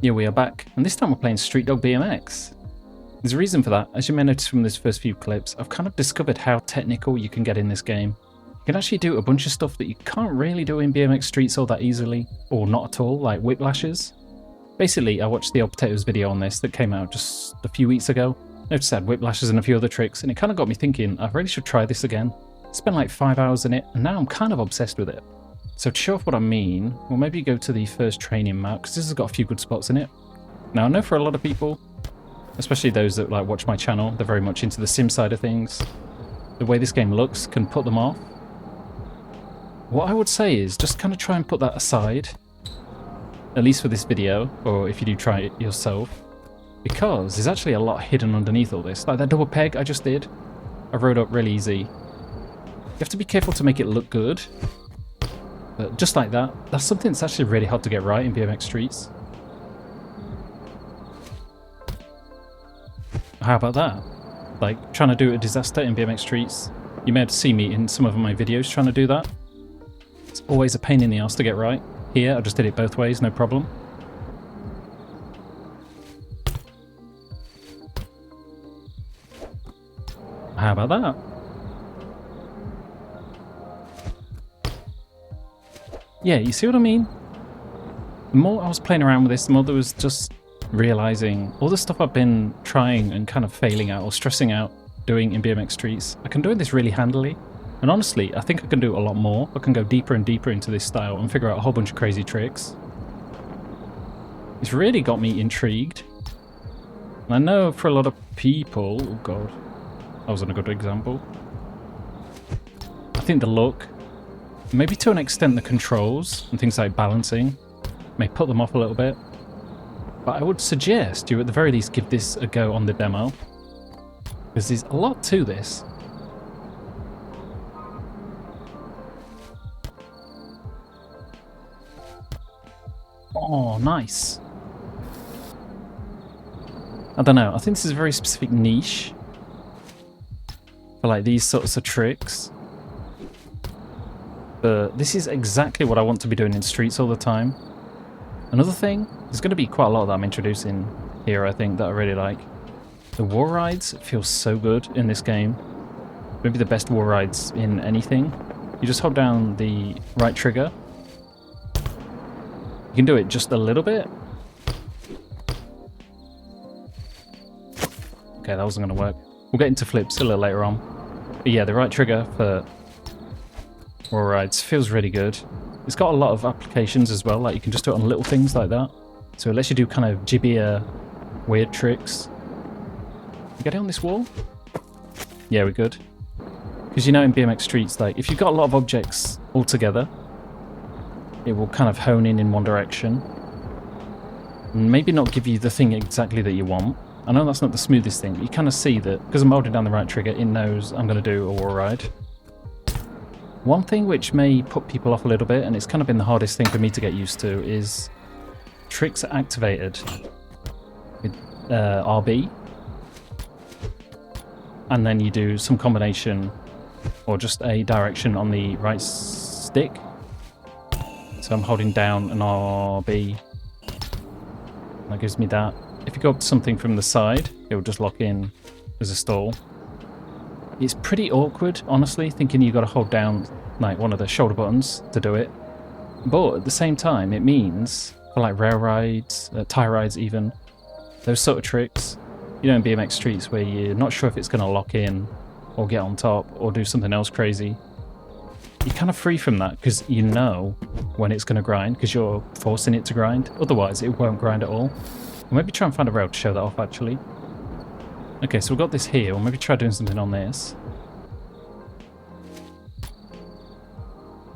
Yeah, we are back, and this time we're playing Streetdog BMX. There's a reason for that. As you may notice from these first few clips, I've kind of discovered how technical you can get in this game. You can actually do a bunch of stuff that you can't really do in BMX Streets all that easily, or not at all, like whiplashes. Basically, I watched the Old Potatoes video on this that came out just a few weeks ago. Noticed I had whiplashes and a few other tricks, and it kind of got me thinking, I really should try this again. Spent like 5 hours in it, and now I'm kind of obsessed with it. So to show off what I mean, we'll maybe go to the first training map, because this has got a few good spots in it. Now I know for a lot of people, especially those that like watch my channel, they're very much into the sim side of things. The way this game looks can put them off. What I would say is just kind of try and put that aside, at least for this video, or if you do try it yourself, because there's actually a lot hidden underneath all this. Like that double peg I just did, I rode up really easy. You have to be careful to make it look good. But just like that, that's something that's actually really hard to get right in BMX Streets. How about that? Like, trying to do a disaster in BMX Streets. You may have seen me in some of my videos trying to do that. It's always a pain in the ass to get right. Here, I just did it both ways, no problem. How about that? Yeah, you see what I mean? The more I was playing around with this, the more there was just realizing all the stuff I've been trying and kind of failing out or stressing out doing in BMX Streets. I can do this really handily. And honestly, I think I can do a lot more. I can go deeper and deeper into this style and figure out a whole bunch of crazy tricks. It's really got me intrigued. And I know for a lot of people... Oh god, that wasn't a good example. I think the look... Maybe to an extent the controls and things like balancing may put them off a little bit. But I would suggest you at the very least give this a go on the demo. Because there's a lot to this. Oh, nice. I don't know, I think this is a very specific niche for like these sorts of tricks. But this is exactly what I want to be doing in streets all the time. Another thing, there's going to be quite a lot that I'm introducing here, I think, that I really like. The war rides feel so good in this game. Maybe the best war rides in anything. You just hold down the right trigger. You can do it just a little bit. Okay, that wasn't going to work. We'll get into flips a little later on. But yeah, the right trigger for war rides feels really good. It's got a lot of applications as well, like you can just do it on little things like that. So it lets you do kind of jibbier, weird tricks. Get it on this wall? Yeah, we're good. Because you know in BMX Streets, like if you've got a lot of objects all together, it will kind of hone in one direction. And maybe not give you the thing exactly that you want. I know that's not the smoothest thing, but you kind of see that because I'm holding down the right trigger, it knows I'm going to do a war ride. One thing which may put people off a little bit, and it's kind of been the hardest thing for me to get used to, is tricks are activated with RB. And then you do some combination or just a direction on the right stick. So I'm holding down an RB. That gives me that. If you go up to something from the side, it will just lock in as a stall. It's pretty awkward, honestly, thinking you've got to hold down like one of the shoulder buttons to do it. But at the same time, it means for like rail rides, tire rides even, those sort of tricks, you know, in BMX Streets where you're not sure if it's going to lock in or get on top or do something else crazy. You're kind of free from that because you know when it's going to grind because you're forcing it to grind. Otherwise, it won't grind at all. Or maybe try and find a rail to show that off, actually. Okay, so we've got this here. We'll maybe try doing something on this.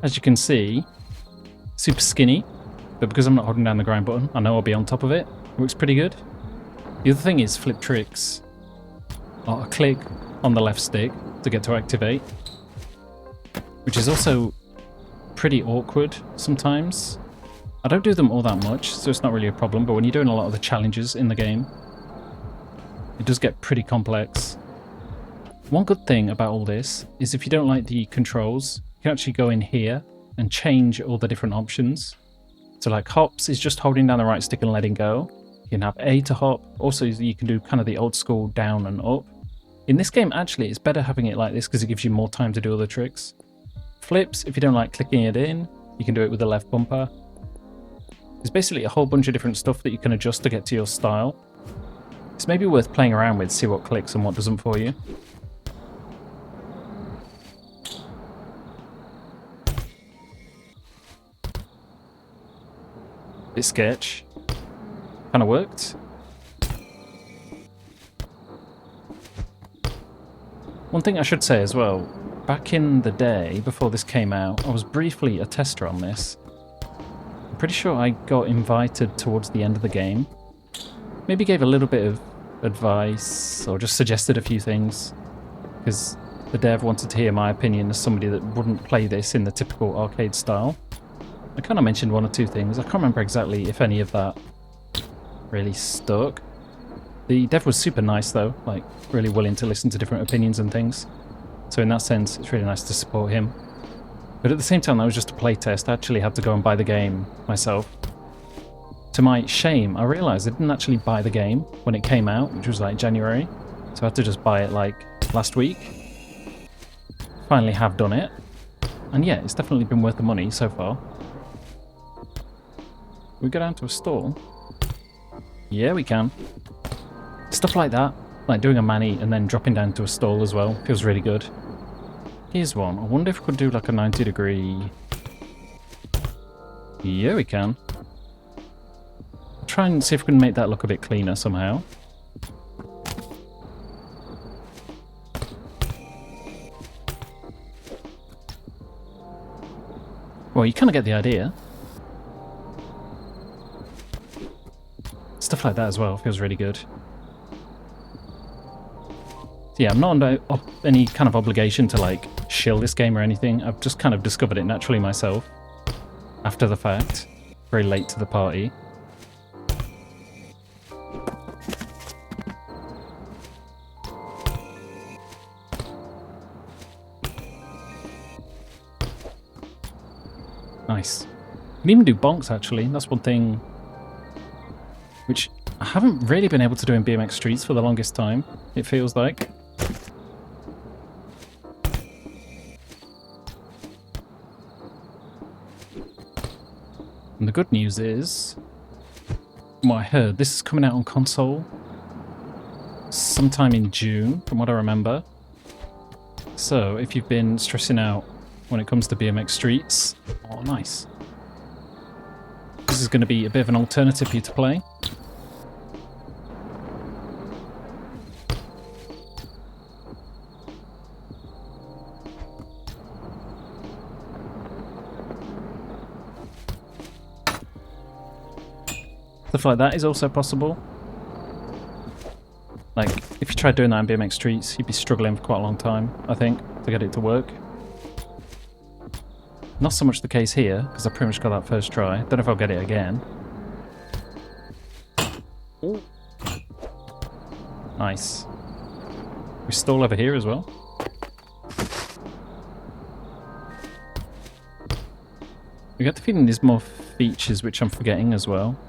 As you can see, super skinny, but because I'm not holding down the grind button, I know I'll be on top of it. Works pretty good. The other thing is flip tricks. Or a click on the left stick to get to activate, which is also pretty awkward sometimes. I don't do them all that much, so it's not really a problem, but when you're doing a lot of the challenges in the game, it does get pretty complex. One good thing about all this is if you don't like the controls, you can actually go in here and change all the different options. So like hops is just holding down the right stick and letting go. You can have A to hop. Also, you can do kind of the old school down and up. In this game, actually, it's better having it like this because it gives you more time to do all the tricks. Flips, if you don't like clicking it in, you can do it with the left bumper. There's basically a whole bunch of different stuff that you can adjust to get to your style. It's maybe worth playing around with, see what clicks and what doesn't for you. Bit sketch. Kind of worked. One thing I should say as well, back in the day, before this came out, I was briefly a tester on this. I'm pretty sure I got invited towards the end of the game. Maybe gave a little bit of advice, or just suggested a few things, because the dev wanted to hear my opinion as somebody that wouldn't play this in the typical arcade style. I kind of mentioned one or two things. I can't remember exactly if any of that really stuck. The dev was super nice though, like really willing to listen to different opinions and things. So in that sense, it's really nice to support him. But at the same time, that was just a playtest. I actually had to go and buy the game myself. To my shame, I realised I didn't actually buy the game when it came out, which was like January. So I had to just buy it like last week. Finally have done it. And yeah, it's definitely been worth the money so far. We go down to a stall. Yeah, we can. Stuff like that, like doing a mani and then dropping down to a stall as well, feels really good. Here's one. I wonder if we could do like a 90-degree... Yeah, we can. I'll try and see if we can make that look a bit cleaner somehow. Well, you kind of get the idea. Stuff like that as well feels really good. So yeah, I'm not under any kind of obligation to like shill this game or anything. I've just kind of discovered it naturally myself after the fact, very late to the party. Nice. You can even do bonks actually. That's one thing which I haven't really been able to do in BMX Streets for the longest time, it feels like. And the good news is, from what I heard, this is coming out on console sometime in June, from what I remember. So if you've been stressing out when it comes to BMX Streets, oh nice. This is going to be a bit of an alternative for you to play. Stuff like that is also possible. Like, if you tried doing that in BMX Streets, you'd be struggling for quite a long time, I think, to get it to work. Not so much the case here, because I pretty much got that first try. Don't know if I'll get it again. Ooh. Nice. We stall over here as well. I get the feeling there's more features which I'm forgetting as well.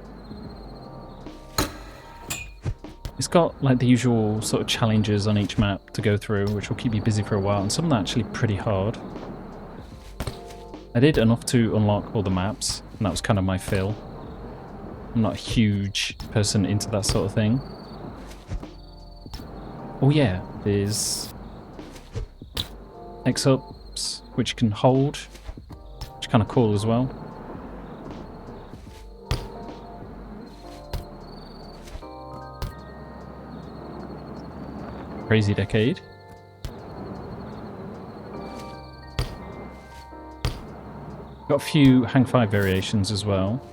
It's got like the usual sort of challenges on each map to go through, which will keep you busy for a while, and some of them are actually pretty hard. I did enough to unlock all the maps, and that was kind of my fill. I'm not a huge person into that sort of thing. Oh yeah, there's X-ups, which you can hold, which is kind of cool as well. Crazy decade. Got a few Hang 5 variations as well.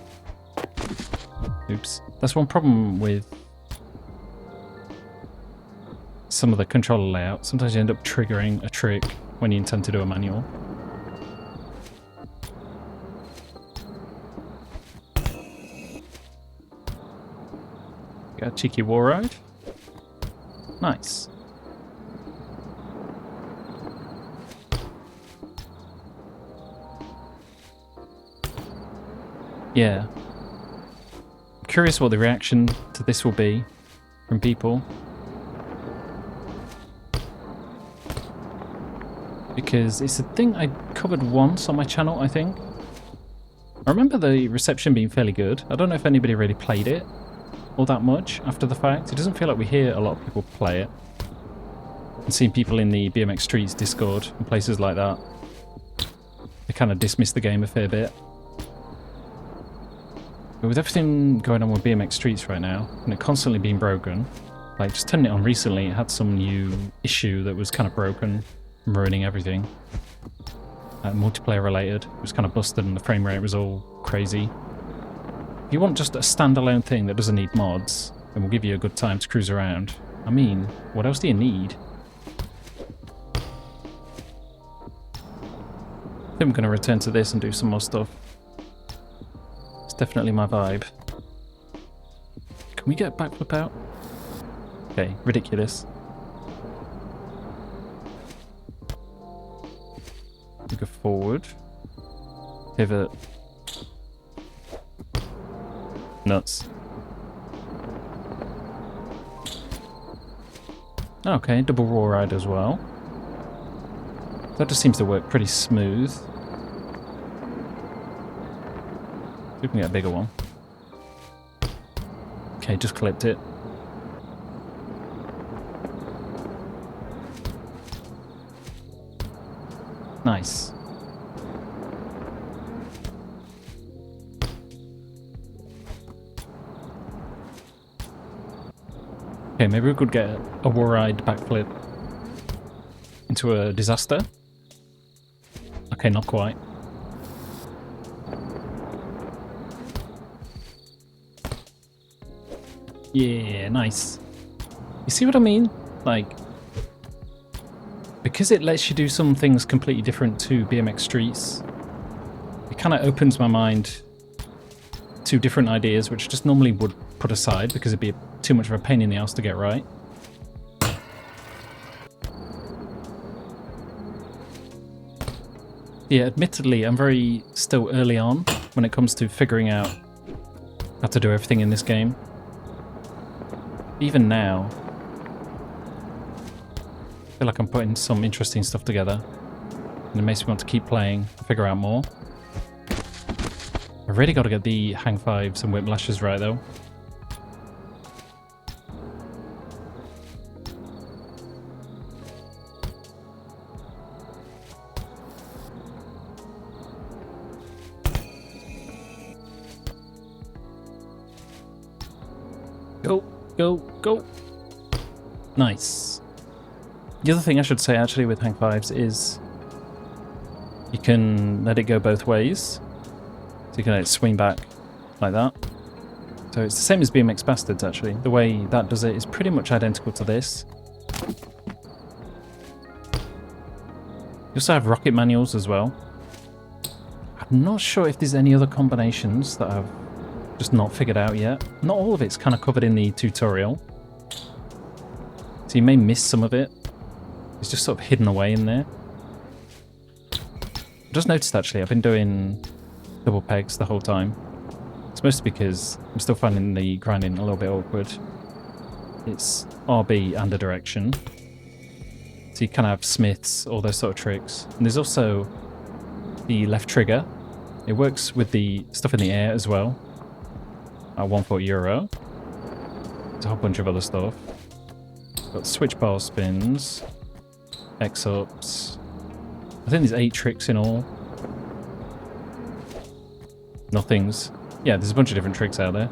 Oops. That's one problem with some of the controller layout. Sometimes you end up triggering a trick when you intend to do a manual. Got a cheeky war ride. Nice. Yeah. I'm curious what the reaction to this will be from people. Because it's a thing I covered once on my channel, I think. I remember the reception being fairly good. I don't know if anybody really played it all that much after the fact. It doesn't feel like we hear a lot of people play it. And seeing people in the BMX Streets Discord and places like that, they kind of dismiss the game a fair bit. But with everything going on with BMX Streets right now, and it constantly being broken, like just turning it on recently, it had some new issue that was kind of broken, ruining everything. Multiplayer related. It was kind of busted and the frame rate was all crazy. If you want just a standalone thing that doesn't need mods, and will give you a good time to cruise around, I mean, what else do you need? I think I'm going to return to this and do some more stuff. It's definitely my vibe. Can we get backflip out? Okay, ridiculous. We go forward. Pivot. Nuts. Okay, double raw ride as well. That just seems to work pretty smooth. See if we can get a bigger one. Okay, just clipped it. Nice. Okay, maybe we could get a war ride backflip into a disaster. Okay, not quite. Yeah, nice. You see what I mean? Like, because it lets you do some things completely different to BMX Streets, it kind of opens my mind to different ideas which I just normally would put aside because it'd be too much of a pain in the ass to get right. Yeah, admittedly, I'm very still early on when it comes to figuring out how to do everything in this game. Even now, I feel like I'm putting some interesting stuff together, and it makes me want to keep playing, figure out more. I've really got to get the hang fives and whiplashes right though. Go, go, go. Nice. The other thing I should say actually with hang fives is you can let it go both ways. So you can let it swing back like that. So it's the same as BMX Bastards actually. The way that does it is pretty much identical to this. You also have rocket manuals as well. I'm not sure if there's any other combinations that I've just not figured out yet. Not all of it's kind of covered in the tutorial. So you may miss some of it. It's just sort of hidden away in there. I just noticed actually I've been doing double pegs the whole time. It's mostly because I'm still finding the grinding a little bit awkward. It's RB and a direction. So you kind of have Smiths, all those sort of tricks. And there's also the left trigger. It works with the stuff in the air as well. At €140. There's a whole bunch of other stuff. Got switch bar spins. X-ups. I think there's 8 tricks in all. Nothings. Yeah, there's a bunch of different tricks out there.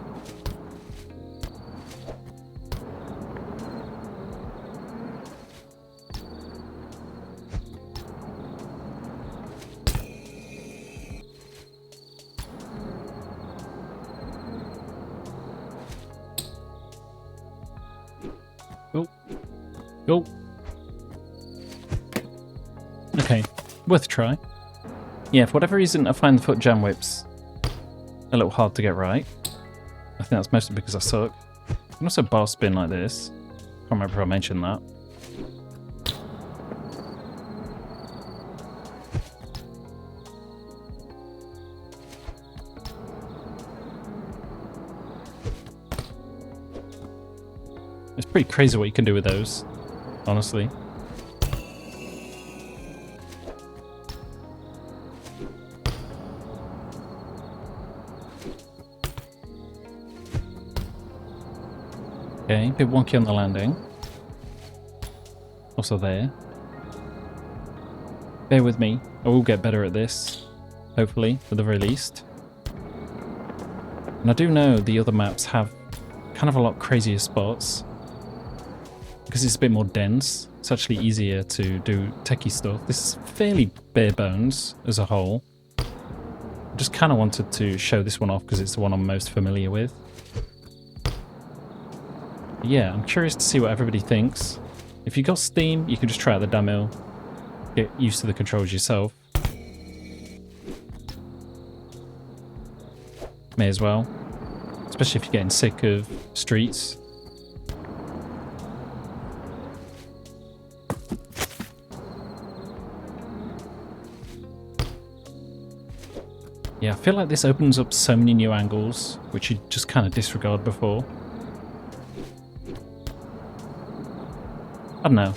Go. Go. Okay, worth a try. Yeah, for whatever reason, I find the foot jam whips a little hard to get right. I think that's mostly because I suck. can also bar spin like this. Can't remember if I mentioned that. It's pretty crazy what you can do with those, honestly. Okay, a bit wonky on the landing. Also there. Bear with me, I will get better at this. Hopefully, at the very least. And I do know the other maps have kind of a lot crazier spots. Because it's a bit more dense, it's actually easier to do techie stuff. This is fairly bare bones as a whole. I just kind of wanted to show this one off because it's the one I'm most familiar with. But yeah, I'm curious to see what everybody thinks. If you got Steam, you can just try out the demo, get used to the controls yourself. May as well, especially if you're getting sick of streets. Yeah, I feel like this opens up so many new angles, which you just kind of disregard before. I don't know.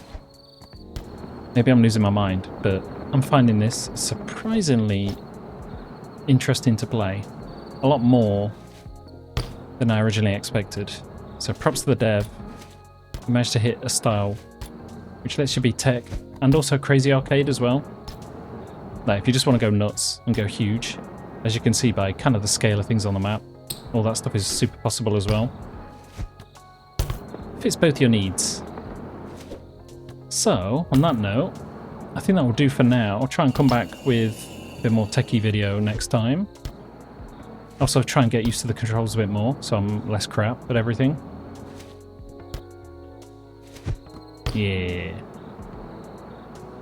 Maybe I'm losing my mind, but I'm finding this surprisingly interesting to play. A lot more than I originally expected. So props to the dev. You managed to hit a style which lets you be tech and also crazy arcade as well. Like if you just want to go nuts and go huge, as you can see by kind of the scale of things on the map, all that stuff is super possible as well. Fits both your needs. So, on that note, I think that will do for now. I'll try and come back with a bit more techie video next time. Also try and get used to the controls a bit more, so I'm less crap at everything. Yeah.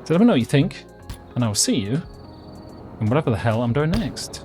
So let me know what you think, and I will see you in whatever the hell I'm doing next.